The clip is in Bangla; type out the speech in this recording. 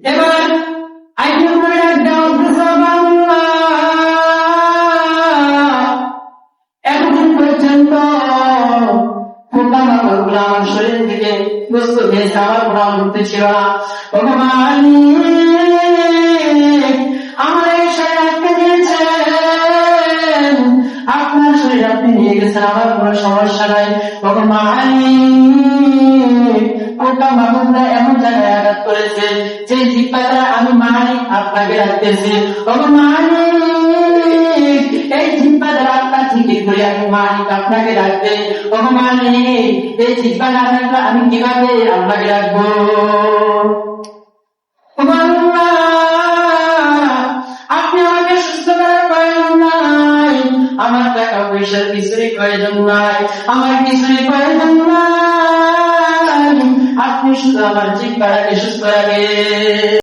এবার আইনের উপরে একদম এতদিন পর্যন্ত পোকামাকড়গুলো আমার শরীর থেকে বস্তু খেয়েছে, আমার কোরআন করতে ছিল না। আমার এই শরীর আপনি দিয়েছেন, আপনার শরীর আপনি নিয়ে গেছেন, আমার কোনো সমস্যা নাই। পোকামাকড়রা এমন জায়গায় আঘাত করেছে যে জিব্বাটা আমি মালিক আপনাকে রাখতেছি। এই জিব্বাটা আপনার থেকে করে আমি মালিক আপনাকে রাখতে। এই জিব্বা না থাকলে আমি কিভাবে আপনাকে রাখবো? আপনি আমাকে সুস্থ করার প্রয়োজন নাই, আমার টাকা পয়সার কিছুই প্রয়োজন নাই, আমার কিছুই প্রয়োজন নাই, আপনি শুধু আমার জিব্বাটাকে সুস্থ রাখেন।